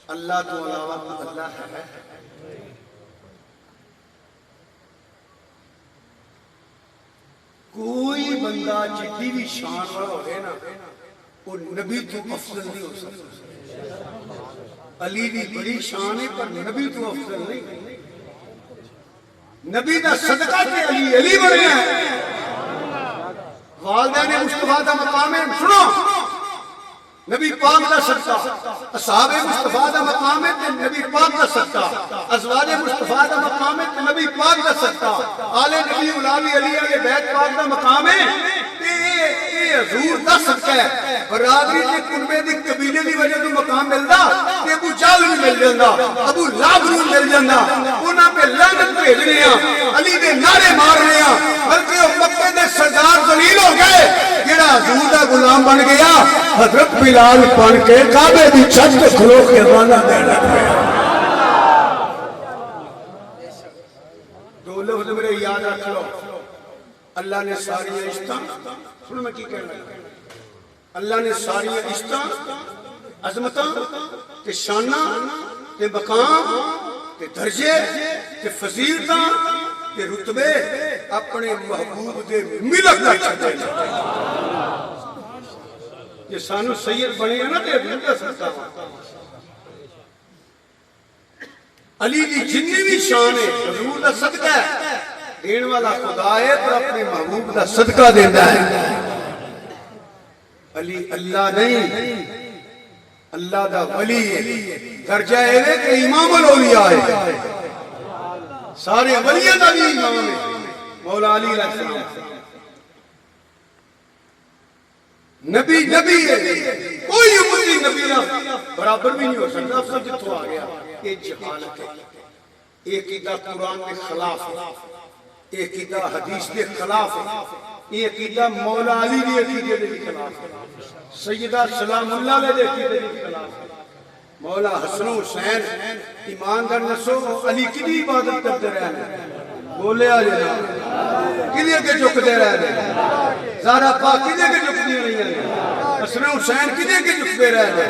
اللہ تو علاوہ اللہ ہے کوئی بندہ جتنی بھی شان والا ہوئے نا وہ نبی تو افضل نہیں ہو سکتا علی دی بڑی شان ہے پر نبی تو افضل نہیں نبی دا صدقہ تے علی علی بڑھیا ہے والدین مصطفیٰ دا مقام ہے سنو نبی پاک دا صدقہ اصحاب مصطفیٰ دا مقام ہے تے نبی پاک دا صدقہ ازواج مصطفیٰ دا مقام ہے تے نبی پاک دا صدقہ آل نبی اولاوی علی علی بیت پاک دا مقام ہے تے یہ حضور دا صدقہ ہے برادری تے کنبے دی قبیلے دی وجہ تو مقام ملدا تے ابو جہل نوں مل جاندا ابو لہب نوں مل جاندا انہاں پہ لعنت بھیجنے ہاں علی دے نعرے مارنے ہاں بلکہ وہ مکے دے سردار ذلیل ہو گئے جڑا حضور دا غلام بن گیا حضرت بلال بن کے کعبے دی چھت تے کھلو کے اذان دینا پیا دو لفظ میرے یاد رکھ لو اللہ نے ساری عشتاں سنو میں کی کہنا اللہ نے ساری عشتاں عظمتاں تے شاناں تے مقام تے درجے تے فضیلتاں تے رتبے اپنے محبوب دے ملک دا چھتے یہ سانو سید بنے ہیں نا تے حضور دا صدقہ علی دی جتنی بھی شان ہے حضور دا صدقہ ہے دین والا خدا ہے پر اپنے محبوب دا صدقہ دینا ہے علی اللہ نہیں اللہ دا ولی ہے درجہ ہے کہ امام الاولیاء ہے سارے ولیاں دا بھی امام ہے مولا علی علیہ السلام نبی نبی ہے کوئی امتی نبی نہ برابر بھی نہیں ہو سکتا افضل جتوں آ گیا یہ جہالت ہے یہ عقیدہ قرآن کے خلاف ہے یہ عقیدہ حدیث کے خلاف ہے یہ عقیدہ مولا علی کے عقیدے کے خلاف ہے سیدہ سلام اللہ علیہ کے عقیدے کے خلاف ہے مولا حسن حسین ایماندار نسو علی کی بھی عبادت کرتے رہے بولے آ جانا کلیے کے جھکتے رہے زارا پاک کلیے کے جھکتی نہیں ہے حسن حسین کدے کے جھکتے رہ گئے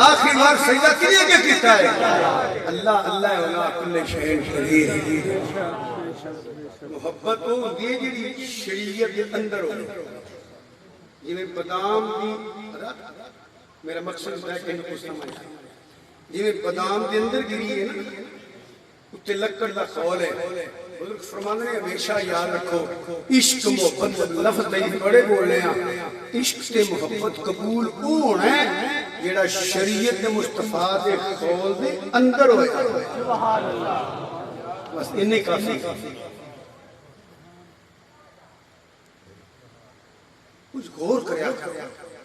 آخری بار سجدہ کدے کے کیتا ہے اللہ اللہ ولا کل شیء قدیر محبت وہ ہوندی ہے جڑی شریعت دے اندر ہو جویں بادام دی میرا مقصد ہے کہ ان کو سمجھ جویں بادام دے اندر گری ہے نا اتنے لکڑ دا خول ہے بزرگ فرمانے ہیں ہمیشہ یاد رکھو عشق محبت لفظ دے بڑے بولنے ہیں عشق تے محبت قبول ہونا ہے جیڑا شریعت مصطفیٰ دے خول دے اندر ہویا سبحان اللہ بس انہیں کافی کچھ غور کریا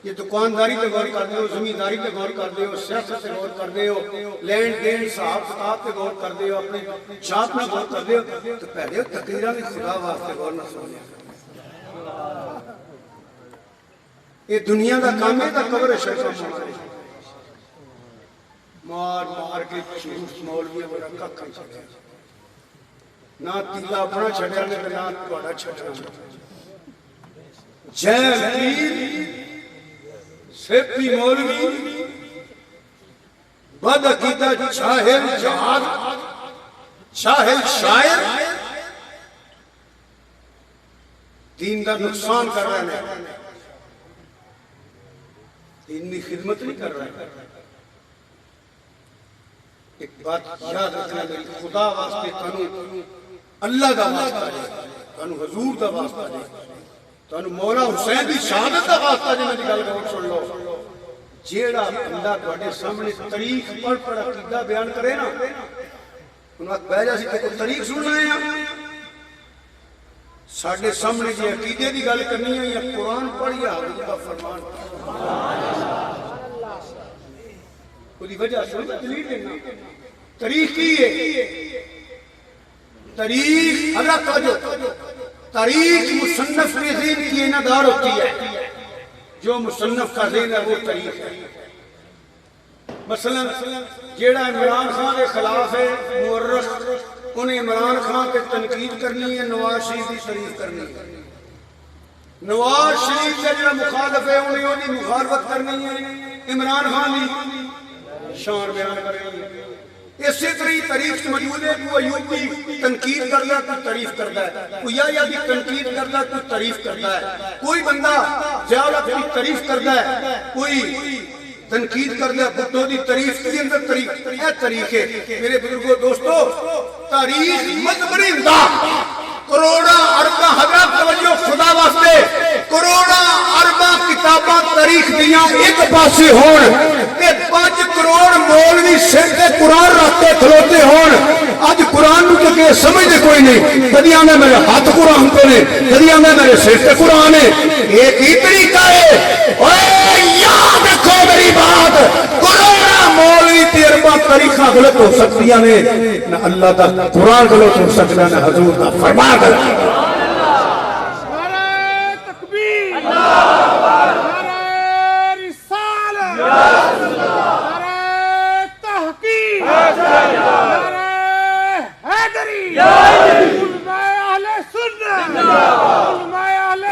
یہ دکانداری پہ غور کر دے ہو زمینداری پہ غور کر دے ہو سیاست پہ غور کر دے ہو لین دین صاحب کتاب پہ غور کر دے ہو اپنے جات میں غور کر دے ہو تو پہلے تقریرہ میں خدا واسطے غور نہ سونے یہ دنیا دا کام ہے تا قبر شیخ مار مار کے چوس مولوی بڑا ککھا چھڑیا نہ تیلا اپنا چھڑیا نہ تھوڑا چھڑیا جیل پیر سیپی مولوی بد عقیدہ جاہل جہاد جاہل شاعر دین کا نقصان کر رہے ہیں دین میں خدمت نہیں کر رہے ہیں ایک بات یاد رکھنا ہے خدا واسطے تانوں اللہ دا واسطہ ہے تانوں حضور دا واسطہ ہے تو مولا حسین دی شہادت دا واسطہ جنہاں دی گل غور سن لو جیڑا بندہ تواڈے سامنے تاریخ پڑھ پڑھ عقیدہ بیان کرے نا انہاں بیٹھ جا سی کہ کوئی تاریخ سن رہے ہیں ساڈے سامنے جی عقیدے دی گل کرنی ہے یا قرآن پڑھ یا حضور دا فرمان کوئی وجہ سن دلیل دینا تاریخ کی ہے تاریخ حضرت توجہ تاریخ مصنف کے ذہن کی انعدار ہوتی ہے جو مصنف کا ذہن ہے وہ تاریخ ہے مثلا جیڑا عمران خان کے خلاف ہے مورخ انہیں عمران خان پہ تنقید کرنی ہے نواز شریف کی تعریف کرنی ہے نواز شریف سے جڑا مخالف ہے انہیں انہیں مخالفت کرنی ہے عمران خان کی شان بیان کرنی ہے اسی طرح تاریخ موجود ہے کوئی ایوبی تنقید کرتا ہے کوئی تعریف کرتا ہے کوئی یا بھی تنقید کرتا ہے کوئی تعریف کرتا ہے کوئی بندہ زیادت کی تعریف کرتا ہے کوئی تنقید کرتا ہے بھٹو دی تعریف کے اندر تاریخ یہ تاریخ ہے میرے بزرگوں دوستو تاریخ مت بنیندا کروڑا اربا حضرت توجہ خدا واسطے کروڑا اربا کتاباں تاریخ دیاں ایک پاسے ہون تے 5 کروڑ مولوی سر تے قرآن رکھتے کھلوتے ہون اج قرآن نو تے کہ سمجھدے کوئی نہیں کدی آندا میرے ہاتھ قرآن تو نے کدی آندا میرے سر تے قرآن ہے ایک ہی طریقہ ہے اوے یاد رکھو میری بات کروڑا مولوی تے اربا تاریخاں غلط ہو سکتیاں نے نہ اللہ دا قرآن غلط ہو سکدا نہ حضور دا فرمان غلط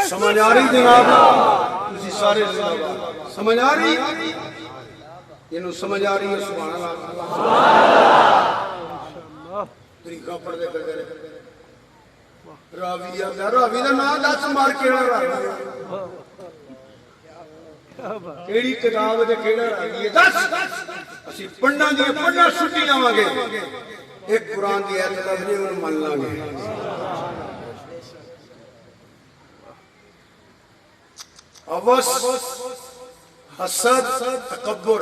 سمجھ آ رہی جناب تسی سارے سمجھ آ رہی یہ سمجھ آ رہی ہے سبحان اللہ طریقہ پڑھ دے کر دے راوی راوی دا نام دس مار کیڑا راوی کیڑی کتاب تے کیڑا راوی ہے دس اسی پڑھنا دی پڑھنا چھٹی جاواں گے ایک قرآن دی ایت لفظ انہوں مان لاں گے اوس حسد تکبر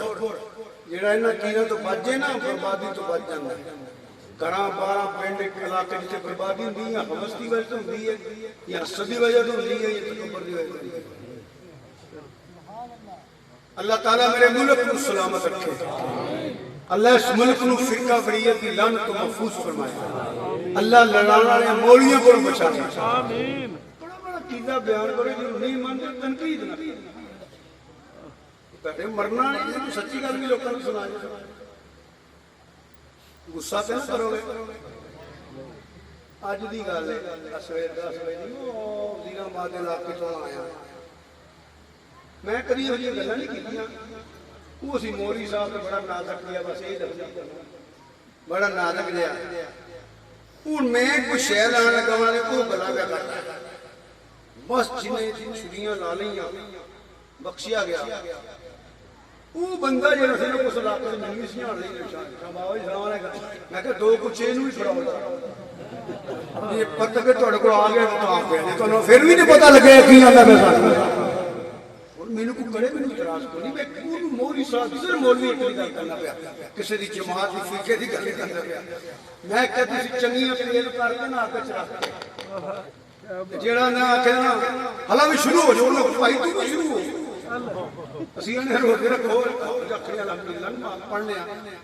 جڑا انہاں چیزاں تو بچ جائے نا بربادی تو بچ جاندا ہے گھراں باراں پنڈ علاقے جتھے بربادی ہوندی ہے حوث دی وجہ تو ہوندی ہے یا حسد دی وجہ تو ہوندی ہے یا تکبر دی وجہ تو ہوندی ہے اللہ تعالیٰ میرے ملک کو سلامت رکھے اللہ اس ملک نو فرقہ فریت کی لعنت تو محفوظ فرمائے اللہ لڑانے والے مولیوں کو بچا دے آمین بڑا بڑا چیزاں بیان کرے جو نہیں مانتے تنقید نہ پہلے مرنا نہیں تو سچی گل بھی لوگوں کو سنا دے غصہ تے نہ کرو گے اج دی گل ہے 10 بجے دی او زیرا ماد علاقے تو آیا میں کبھی یہ گلا نہیں کی وہ سی مولوی صاحب نے بڑا نازک لیا بس یہی لفظ بڑا نازک لیا ہوں میں کوئی شہ لانا لگا وہ گلا پہ کرتا بس جنہیں چھڑیاں لا لیاں بخشیا گیا وہ بندہ جہاں سے کچھ علاقے میں نہیں سی آنے بابا جی سلام علیکم میں کہ دو کچھ یہ نہیں چھڑاؤ یہ پتہ کہ تھوڑے کو آ گیا تو آپ گئے تو پھر بھی نہیں پتا لگے کی آتا پہ ساتھ میرے کو کڑے بھی نہیں اعتراض کو نہیں میں پوری مولوی صاحب صرف مولوی ایک گل کرنا پیا کسی دی جماعت دی فقہ دی گل کرنا پیا میں کہتی سی چنگیاں تیل کر کے نہ آکے چلا جیڑا نہ آکے نا حالا بھی شروع ہو جو بھائی تو بھی شروع ہو اسی نے روزے رکھو رکھنے الحمدللہ پڑھنے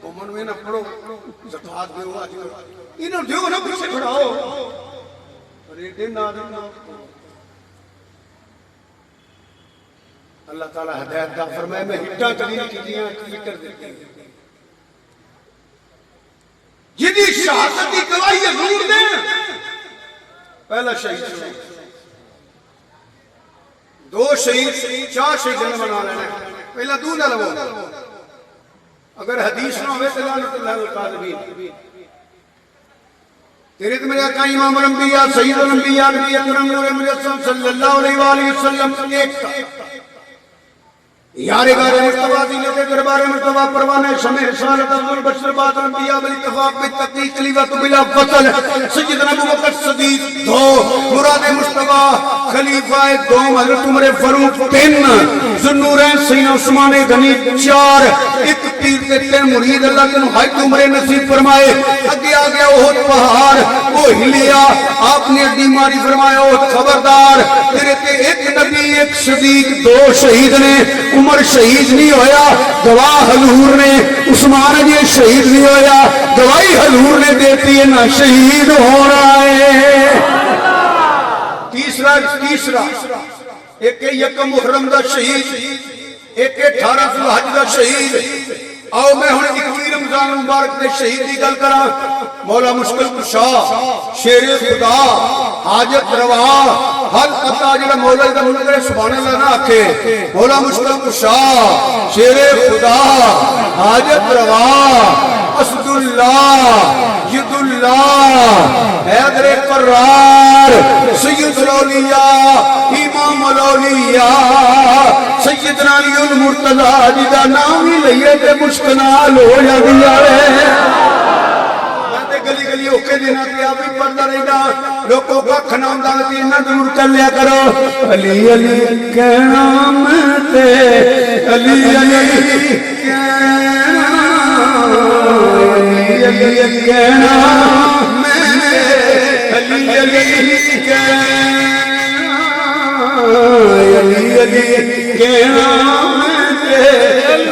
قومن میں نہ پڑھو زکات دیو آج انہوں دیو نہ پیچھے کھڑاؤ ریڈے نہ دینا اللہ تعالیٰ ہدایت دا فرمائے میں ہٹا کبھی نہیں کی دیاں فکر دیتے ہیں جدی شہادت کی گواہی ضرور دیں پہلا شہید دو شہید چار شہید نے بنا لینا پہلا دو نہ لگو اگر حدیث نہ ہوئے تو لعنت اللہ القاذبین تیرے تو میرے آقا امام الانبیاء سید الانبیاء نبی اکرم نور مجسم صلی اللہ علیہ وآلہ وسلم ایک تھا یار گار مرتبہ دیلت دربار مرتبہ پروانے شمع رسالت افضل بشر بات الانبیاء بالاتفاق بالتقی قلیوت بلا فصل سیدنا ابوبکر صدیق دو مراد مصطفیٰ خلیفہ دوم حضرت عمر فاروق تین ذوالنورین سیدنا عثمان غنی چار ایک پیر کے تین مرید اللہ کے حج عمر نصیب فرمائے اگے آگے احد پہاڑ وہ ہلیا آپ نے بیماری فرمایا احد خبردار تیرے تے ایک نبی ایک صدیق دو شہید نے عمر شہید نہیں ہویا گواہ حضور نے عثمان جی شہید نہیں ہویا گواہی حضور نے دیتی ہے نہ شہید ہو رہا ہے تیسرا ایک یکم محرم دا شہید ایک 18 ذوالحج دا شہید آؤ میں ہوں 21 رمضان مبارک دے شہید دی گل کراں مولا مشکل کشا شیر خدا حاجت روا حل قطع جڑا مولا دا منکر سبحان اللہ نہ آکھے مولا مشکل کشا شیر خدا حاجت روا اسد اللہ ید اللہ حیدر قرار سید الاولیاء امام الاولیاء سیدنا علی المرتضی جی دا نام ہی لئیے تے مشکنال ہو جاتی ہے گلی گلی اوکے دینا کہ آپ بھی پڑھتا رہی دا لوگوں کا کھنام دانتی انہا ضرور کر لیا کرو علی علی کے نام تے علی علی کے نام علی علی کے علی علی کے نام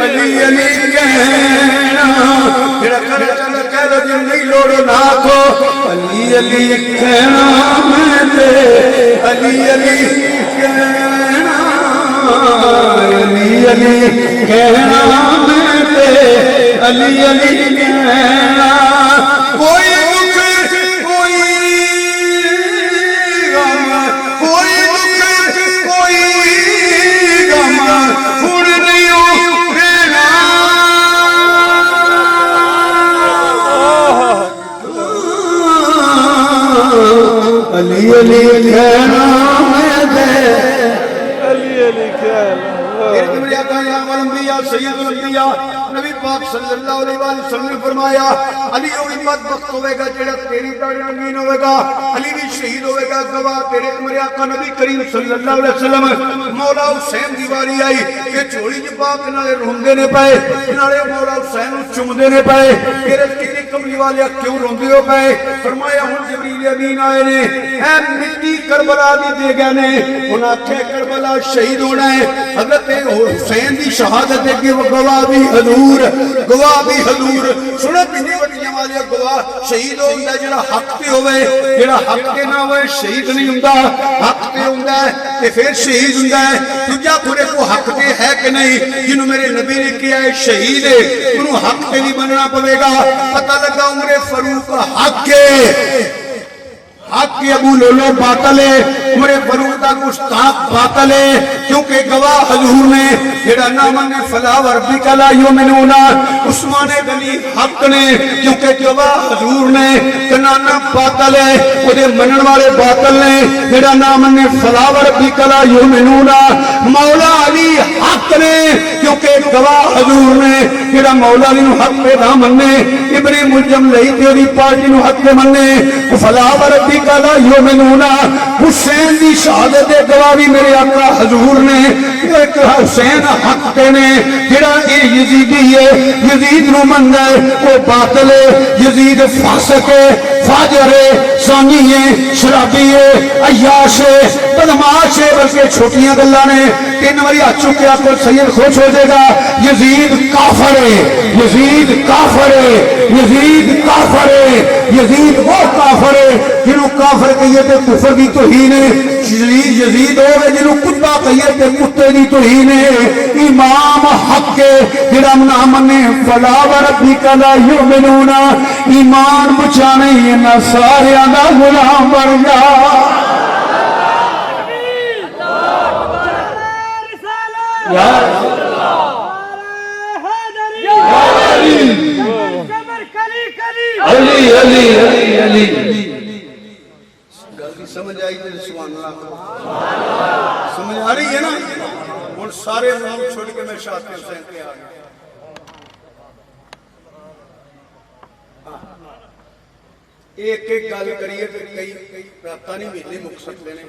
علی علی کے نام میرا کر چلے کہہ لو جن نہیں لوڑو ناکو علی علی کے نام علی علی کے نام علی علی کے نام علی علی کے نام کوئی علی علی کے نام دے علی علی کے نام میرے آقا امام الانبیاء سید الانبیاء نبی پاک صلی اللہ علیہ وسلم نے فرمایا علی وہی بدبخت ہوئے گا جڑا تیری داڑھی رنگین ہوئے گا علی بھی شہید ہوئے گا گواہ تیرے میرے آقا نبی کریم صلی اللہ علیہ وسلم مولا حسین دیواری آئی کہ چھوڑی جی پاک نالے روندے نے پائے نالے مولا حسین چمدے نے پائے تیرے تیری کملی والے کیوں روندے ہو پائے فرمایا ہن جبریل امین آئے نے اے مٹی کربلا دی دے گئے نے انہاں کہ کربلا شہید ہونا ہے حضرت حسین دی شہادت ہے کہ وہ گواہ بھی حضور سنو پنی وٹیاں والے گواہ شہید ہوندہ جڑا حق پہ ہوئے جڑا حق پہ نہ ہوئے شہید نہیں ہوندہ حق پہ ہوندہ ہے کہ پھر شہید ہوندہ ہے تجھا پورے کو حق پہ ہے کہ نہیں جنہوں میرے نبی نے کیا ہے شہید ہے انہوں حق پہ نہیں بننا پڑے گا پتہ لگا عمر فاروق حق کے حق کی ابو لولو باطل ہے عمر فاروق دا گستاخ باطل ہے کیونکہ گواہ حضور نے جڑا نہ منے فلا وربک لا یؤمنون عثمان غنی حق نے کیونکہ گواہ حضور نے کنانا باطل ہے او دے منن والے باطل نے جڑا نہ منے فلا وربک لا یؤمنون مولا علی حق نے کیونکہ گواہ حضور نے جڑا مولا علی نو حق پہ نہ منے ابن ملجم لئی تیری پارٹی نو حق پہ منے فلا وربک لا یؤمنون حسین دی شہادت دے گواہ بھی میرے آقا حضور نے ایک حسین حق تے نے جڑا اے یزیدی ہے یزید نو مندا ہے وہ باطل ہے یزید فاسق ہے فاجر ہے زانی ہے شرابی ہے عیاش ہے بدمعاش ہے بلکہ چھوٹیاں گلاں نے تین واری ہاتھ چکیا کو سید خوش ہو جائے گا یزید کافر ہے یزید کافر ہے یزید کافر ہے یزید وہ کافر ہے جنہوں کافر کہیے تے کفر کی توہین ہے یزید ہوگے جنہوں کتا کہیے تے کتے کی توہین ہے امام حق کے جڑا نہ منے فلا وربک لا یؤمنون ایمان بچانے نہ سارے دا غلام بن جا یا علی علی علی علی گل سمجھ آئی تے سبحان اللہ سمجھ آ رہی ہے نا ہن سارے نام چھوڑ کے میں شاہ حسین پہ آ گیا ایک ایک گل کریے تے کئی راتاں نہیں مہینے مک سکتے نے